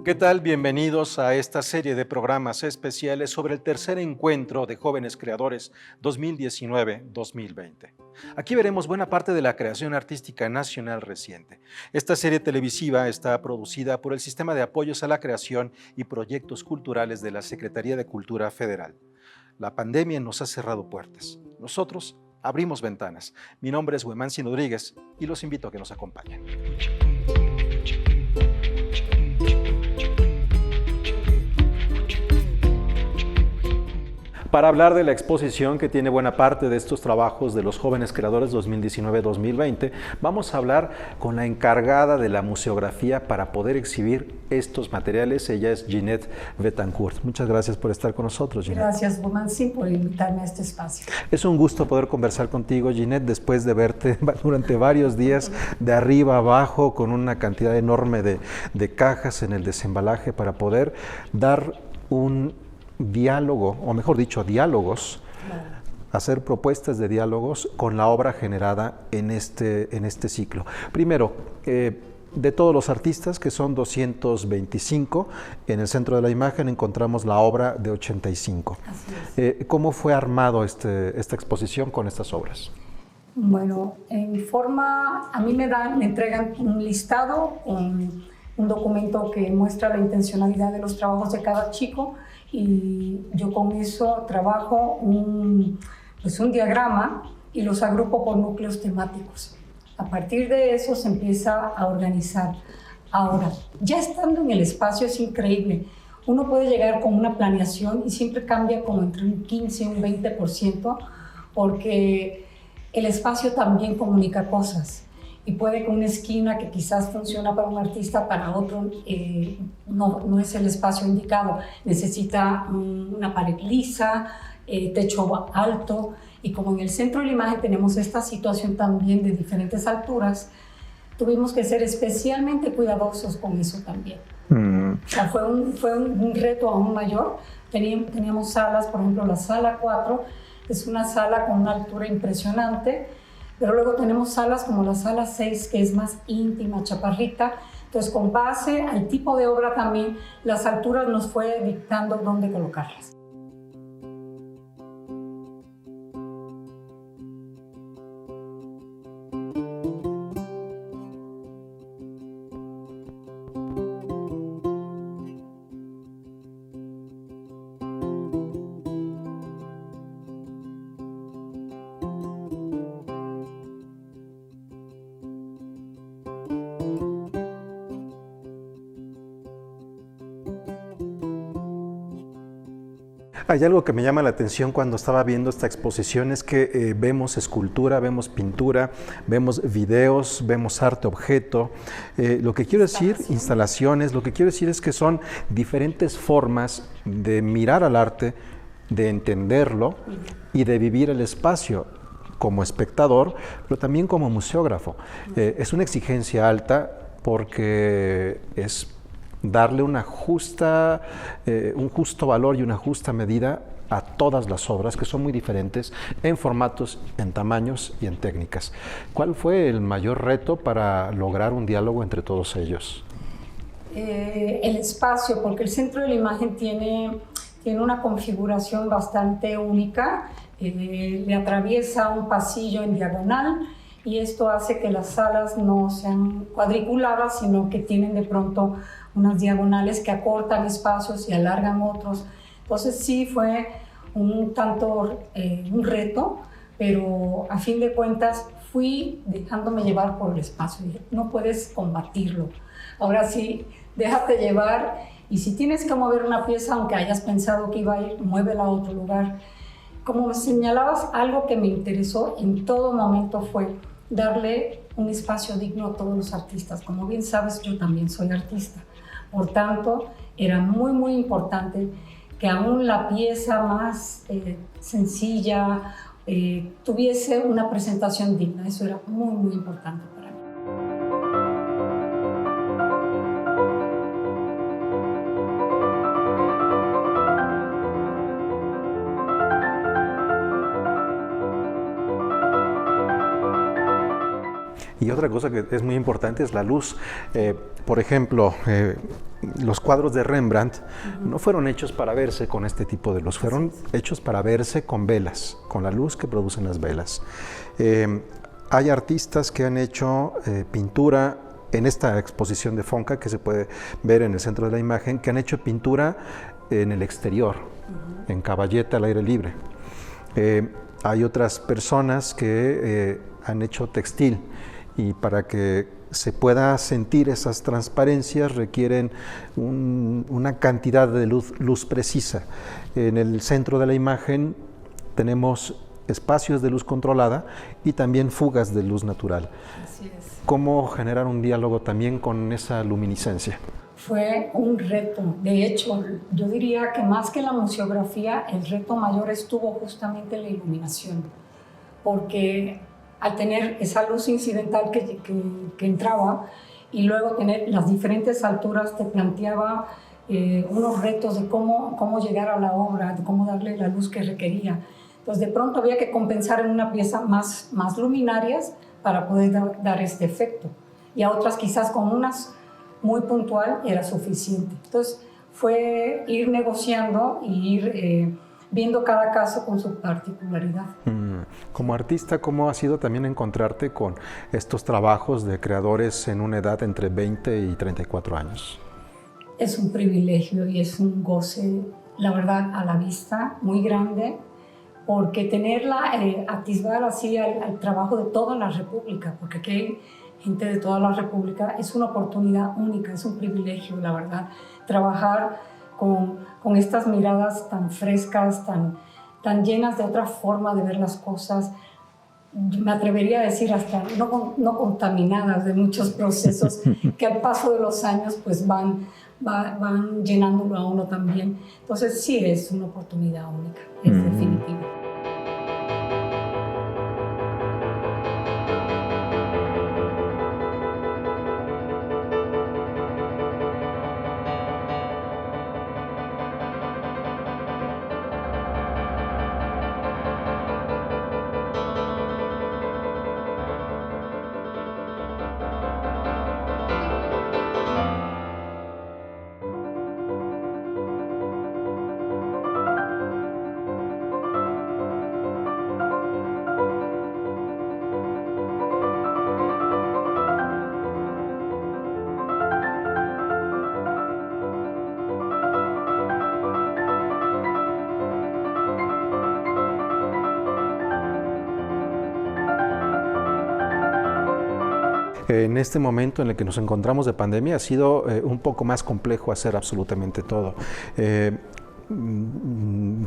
¿Qué tal? Bienvenidos a esta serie de programas especiales sobre el tercer encuentro de jóvenes creadores 2019-2020. Aquí veremos buena parte de la creación artística nacional reciente. Esta serie televisiva está producida por el Sistema de Apoyos a la Creación y Proyectos Culturales de la Secretaría de Cultura Federal. La pandemia nos ha cerrado puertas. Nosotros abrimos ventanas. Mi nombre es Huemansi Rodríguez y los invito a que nos acompañen. Para hablar de la exposición que tiene buena parte de estos trabajos de los jóvenes creadores 2019-2020, vamos a hablar con la encargada de la museografía para poder exhibir estos materiales. Ella es Ginette Betancourt. Muchas gracias por estar con nosotros, Ginette. Gracias, Huemansi, por invitarme a este espacio. Es un gusto poder conversar contigo, Ginette, después de verte durante varios días de arriba a abajo con una cantidad enorme de cajas en el desembalaje para poder dar un diálogo, o mejor dicho, diálogos, hacer propuestas de diálogos con la obra generada en este ciclo. Primero, de todos los artistas, que son 225, en el centro de la imagen encontramos la obra de 85. Así es. ¿Cómo fue armado esta exposición con estas obras? Bueno, a mí me entregan un listado, un documento que muestra la intencionalidad de los trabajos de cada chico, y yo con eso trabajo un diagrama y los agrupo por núcleos temáticos. A partir de eso se empieza a organizar. Ahora, ya estando en el espacio es increíble. Uno puede llegar con una planeación y siempre cambia como entre un 15 y un 20%, porque el espacio también comunica cosas. Y puede que una esquina que quizás funciona para un artista, para otro no es el espacio indicado. Necesita una pared lisa, techo alto, y como en el centro de la imagen tenemos esta situación también de diferentes alturas, tuvimos que ser especialmente cuidadosos con eso también. O sea, fue un reto aún mayor. Teníamos salas, por ejemplo, la sala 4 es una sala con una altura impresionante, pero luego tenemos salas como la sala 6, que es más íntima, chaparrita. Entonces, con base al tipo de obra también, las alturas nos fue dictando dónde colocarlas. Hay algo que me llama la atención cuando estaba viendo esta exposición, es que vemos escultura, vemos pintura, vemos videos, vemos arte objeto. Lo que quiero decir, instalaciones, lo que quiero decir es que son diferentes formas de mirar al arte, de entenderlo y de vivir el espacio como espectador, pero también como museógrafo. Es una exigencia alta porque es darle un justo valor y una justa medida a todas las obras, que son muy diferentes en formatos, en tamaños y en técnicas. ¿Cuál fue el mayor reto para lograr un diálogo entre todos ellos? El espacio, porque el centro de la imagen tiene una configuración bastante única. Le atraviesa un pasillo en diagonal, y esto hace que las salas no sean cuadriculadas, sino que tienen de pronto unas diagonales que acortan espacios y alargan otros. Entonces sí fue un reto, pero a fin de cuentas fui dejándome llevar por el espacio. Dije, no puedes combatirlo. Ahora sí, déjate llevar, y si tienes que mover una pieza, aunque hayas pensado que iba a ir, muévela a otro lugar. Como me señalabas, algo que me interesó en todo momento fue darle un espacio digno a todos los artistas. Como bien sabes, yo también soy artista. Por tanto, era muy, muy importante que aún la pieza más sencilla tuviese una presentación digna. Eso era muy, muy importante para mí. Y Y otra cosa que es muy importante es la luz. Por ejemplo, los cuadros de Rembrandt no fueron hechos para verse con este tipo de luz, fueron hechos para verse con velas, con la luz que producen las velas. Hay artistas que han hecho pintura en esta exposición de Fonca, que se puede ver en el centro de la imagen, que han hecho pintura en el exterior, en caballete al aire libre. Hay otras personas que han hecho textil, y para que se pueda sentir esas transparencias requieren una cantidad de luz precisa. En el centro de la imagen tenemos espacios de luz controlada y también fugas de luz natural. Así es. ¿Cómo generar un diálogo también con esa luminiscencia? Fue un reto. De hecho, yo diría que más que la museografía, el reto mayor estuvo justamente en la iluminación, porque al tener esa luz incidental que entraba y luego tener las diferentes alturas, te planteaba unos retos de cómo llegar a la obra, de cómo darle la luz que requería. Entonces, de pronto había que compensar en una pieza más luminarias para poder dar este efecto. Y a otras quizás con unas muy puntual era suficiente. Entonces, fue ir negociando y ir viendo cada caso con su particularidad. Como artista, ¿cómo ha sido también encontrarte con estos trabajos de creadores en una edad entre 20 y 34 años? Es un privilegio y es un goce, la verdad, a la vista, muy grande, porque tenerla, atisbar así al trabajo de toda la República, porque aquí hay gente de toda la República, es una oportunidad única, es un privilegio, la verdad, trabajar con estas miradas tan frescas, tan llenas de otra forma de ver las cosas. Me atrevería a decir hasta no contaminadas de muchos procesos que al paso de los años pues van llenándolo a uno también. Entonces sí es una oportunidad única, es definitiva. En este momento en el que nos encontramos de pandemia ha sido un poco más complejo hacer absolutamente todo.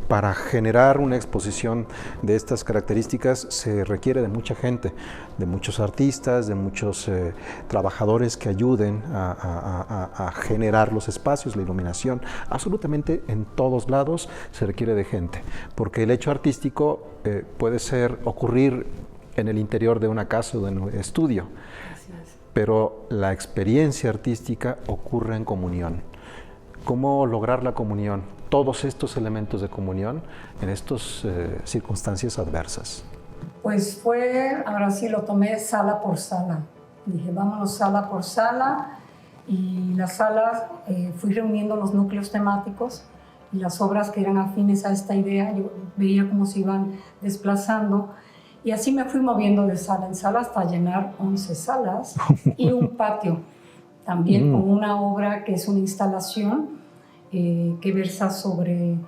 Para generar una exposición de estas características se requiere de mucha gente, de muchos artistas, de muchos trabajadores que ayuden a generar los espacios, la iluminación. Absolutamente en todos lados se requiere de gente, porque el hecho artístico puede ocurrir en el interior de una casa o de un estudio, pero la experiencia artística ocurre en comunión. ¿Cómo lograr la comunión? Todos estos elementos de comunión en estas circunstancias adversas. Pues ahora sí lo tomé sala por sala. Dije, vámonos sala por sala, y las salas fui reuniendo los núcleos temáticos y las obras que eran afines a esta idea. Yo veía cómo se iban desplazando. Y así me fui moviendo de sala en sala hasta llenar 11 salas y un patio, también con una obra que es una instalación que versa sobre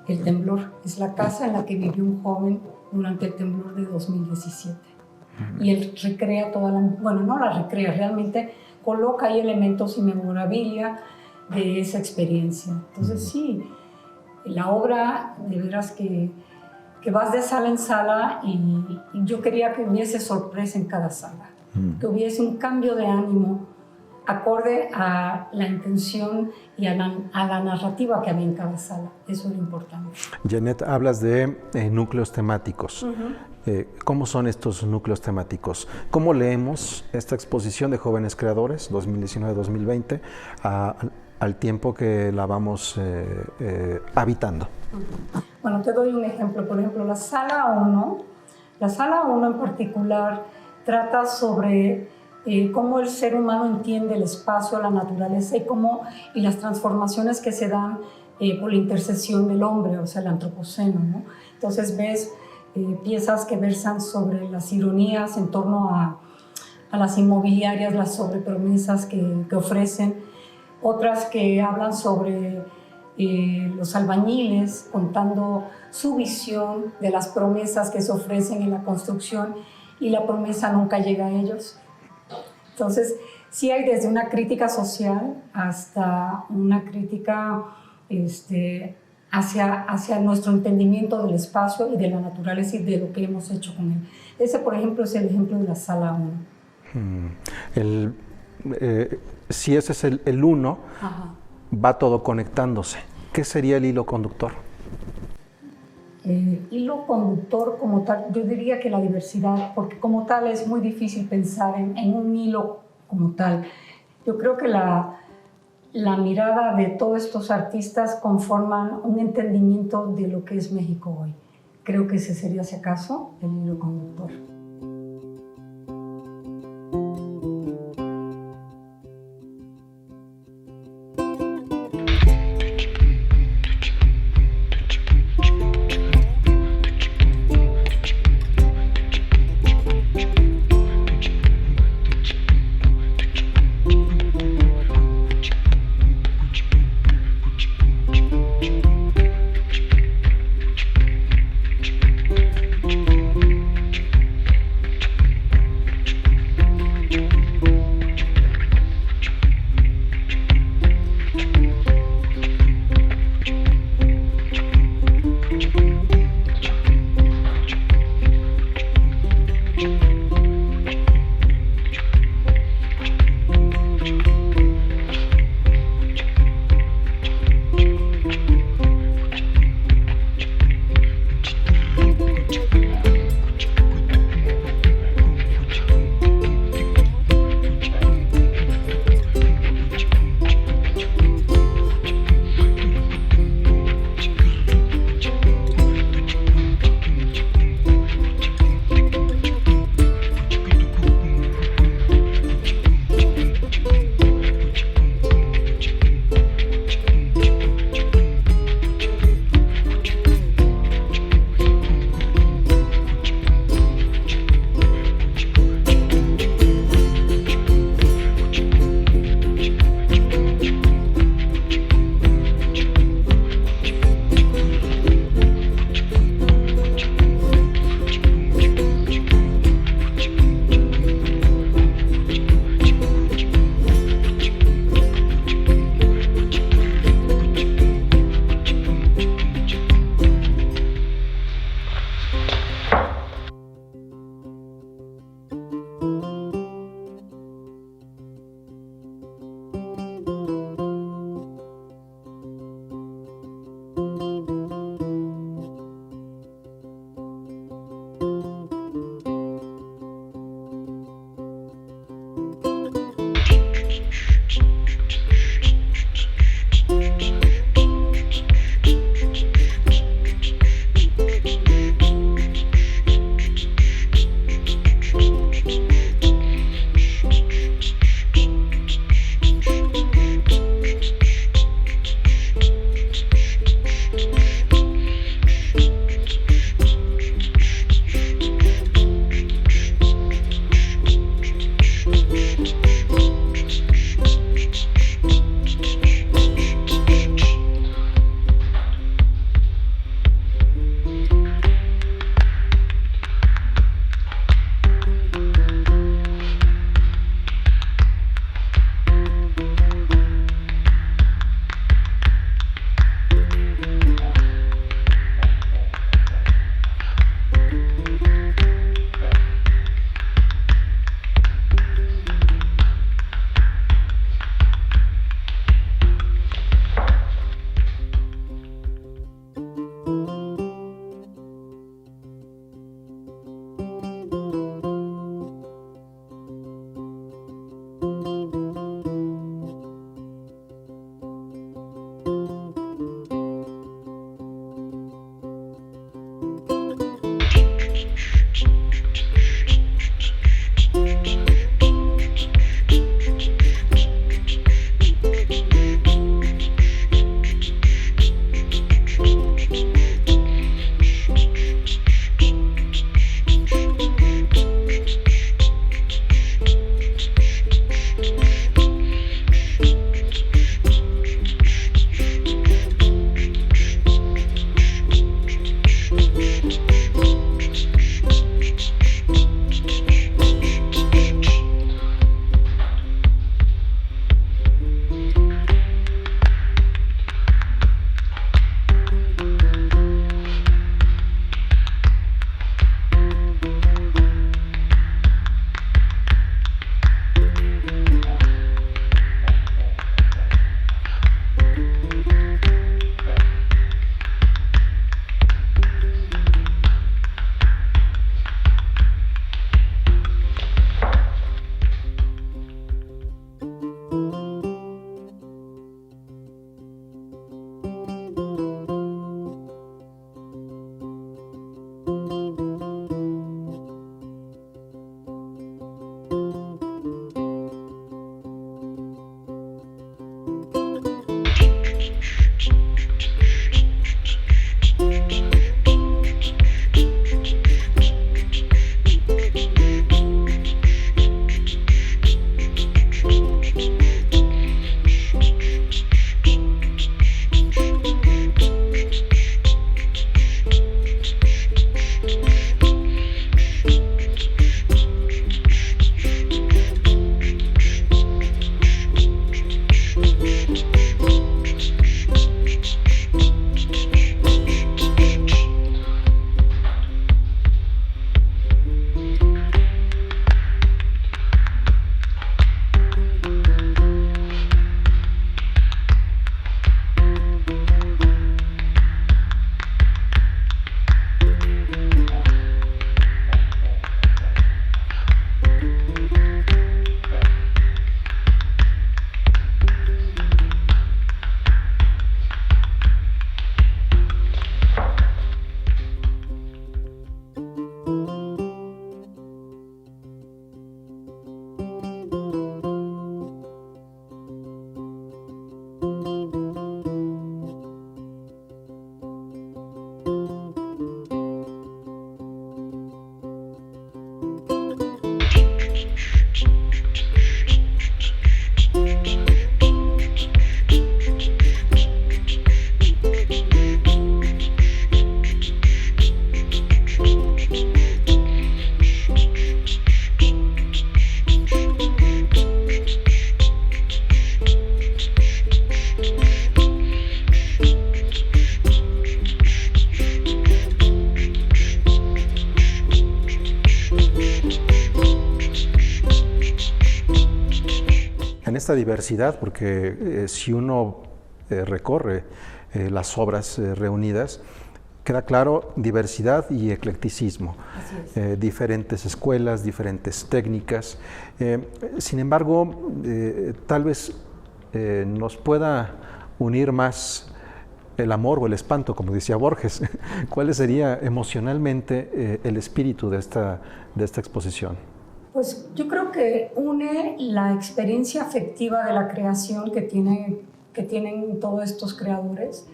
el temblor. Es la casa en la que vivió un joven durante el temblor de 2017. Y él recrea bueno, no la recrea, realmente coloca ahí elementos y memorabilia de esa experiencia. Entonces sí, la obra de veras que vas de sala en sala, y yo quería que hubiese sorpresa en cada sala, que hubiese un cambio de ánimo acorde a la intención y a la narrativa que había en cada sala. Eso es lo importante. Janet, hablas de núcleos temáticos. ¿Cómo son estos núcleos temáticos? ¿Cómo leemos esta exposición de jóvenes creadores 2019-2020 al tiempo que la vamos habitando? Bueno, te doy un ejemplo. Por ejemplo, la sala 1 en particular trata sobre cómo el ser humano entiende el espacio, la naturaleza y las transformaciones que se dan por la intercesión del hombre, o sea, el antropoceno, ¿no? Entonces ves piezas que versan sobre las ironías en torno a las inmobiliarias, las sobrepromesas que ofrecen, otras que hablan sobre los albañiles contando su visión de las promesas que se ofrecen en la construcción y la promesa nunca llega a ellos. Entonces, sí hay desde una crítica social hasta una crítica hacia nuestro entendimiento del espacio y de la naturaleza y de lo que hemos hecho con él. Ese, por ejemplo, es el ejemplo de la sala 1. Si ese es el 1, va todo conectándose. ¿Qué sería el hilo conductor? Hilo conductor como tal, yo diría que la diversidad, porque como tal es muy difícil pensar en un hilo como tal. Yo creo que la mirada de todos estos artistas conforman un entendimiento de lo que es México hoy. Creo que ese sería, si acaso, el hilo conductor. esta diversidad, porque si uno recorre las obras reunidas, queda claro diversidad y eclecticismo, diferentes escuelas, diferentes técnicas. Sin embargo, tal vez nos pueda unir más el amor o el espanto, como decía Borges. ¿Cuál sería emocionalmente el espíritu de esta exposición? Pues yo creo que une la experiencia afectiva de la creación que tienen todos estos creadores,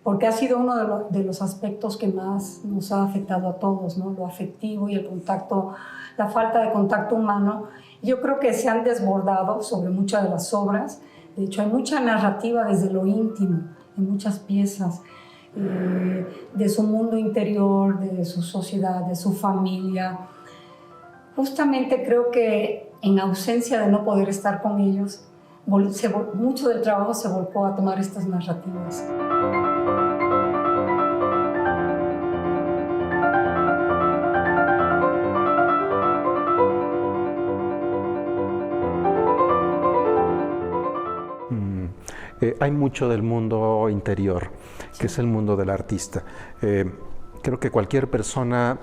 porque ha sido uno de los aspectos que más nos ha afectado a todos, ¿no? Lo afectivo y el contacto, la falta de contacto humano. Yo creo que se han desbordado sobre muchas de las obras. De hecho, hay mucha narrativa desde lo íntimo, en muchas piezas, de su mundo interior, de su sociedad, de su familia. Justamente creo que en ausencia de no poder estar con ellos, mucho del trabajo se volcó a tomar estas narrativas. Hay mucho del mundo interior, que es el mundo del artista. Creo que cualquier persona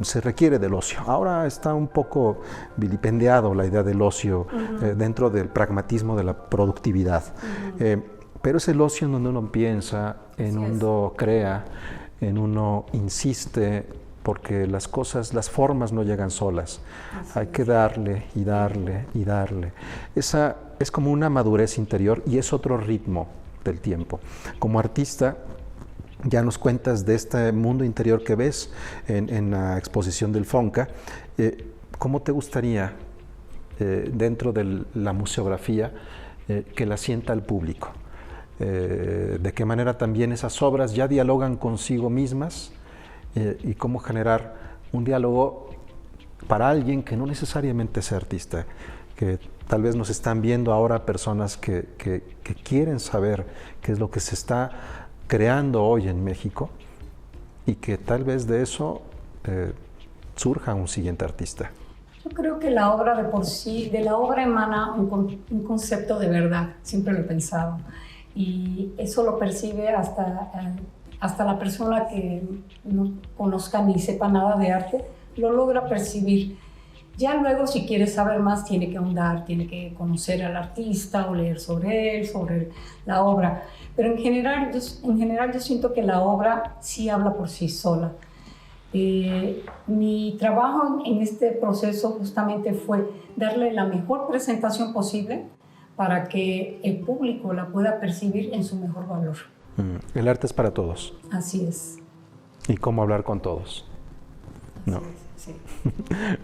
se requiere del ocio. Ahora está un poco vilipendiado la idea del ocio dentro del pragmatismo de la productividad. Pero es el ocio en donde uno piensa, en uno crea, en uno insiste, porque las cosas, las formas no llegan solas. Hay que darle y darle y darle. Esa es como una madurez interior y es otro ritmo del tiempo. Como artista, ya nos cuentas de este mundo interior que ves en la exposición del FONCA. ¿Cómo te gustaría, dentro de la museografía, que la sienta el público? ¿De qué manera también esas obras ya dialogan consigo mismas? Y cómo generar un diálogo para alguien que no necesariamente sea artista, que tal vez nos están viendo ahora personas que quieren saber qué es lo que se está creando hoy en México y que tal vez de eso surja un siguiente artista. Yo creo que la obra de por sí, de la obra emana un concepto de verdad, siempre lo he pensado, y eso lo percibe hasta la persona que no conozca ni sepa nada de arte, lo logra percibir. Ya luego, si quiere saber más, tiene que ahondar, tiene que conocer al artista o leer sobre él, sobre la obra. Pero en general yo siento que la obra sí habla por sí sola. Mi trabajo en este proceso justamente fue darle la mejor presentación posible para que el público la pueda percibir en su mejor valor. El arte es para todos. Así es. ¿Y cómo hablar con todos? Así No. es, sí.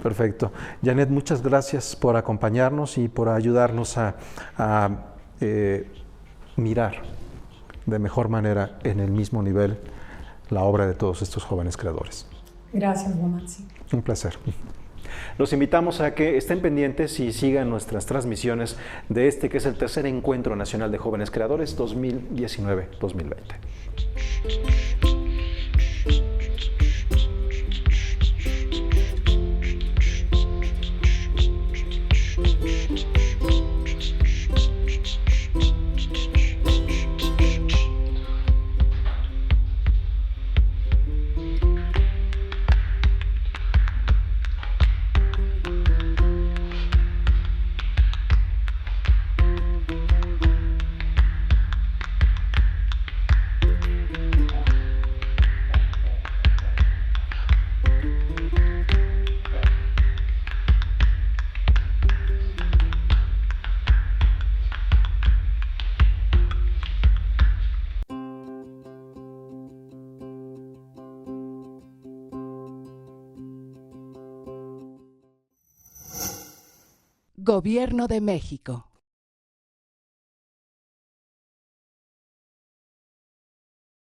Perfecto. Janet, muchas gracias por acompañarnos y por ayudarnos a mirar de mejor manera en el mismo nivel la obra de todos estos jóvenes creadores. Gracias, Guamansi. Un placer. Los invitamos a que estén pendientes y sigan nuestras transmisiones de este que es el tercer Encuentro Nacional de Jóvenes Creadores 2019-2020. Gobierno de México.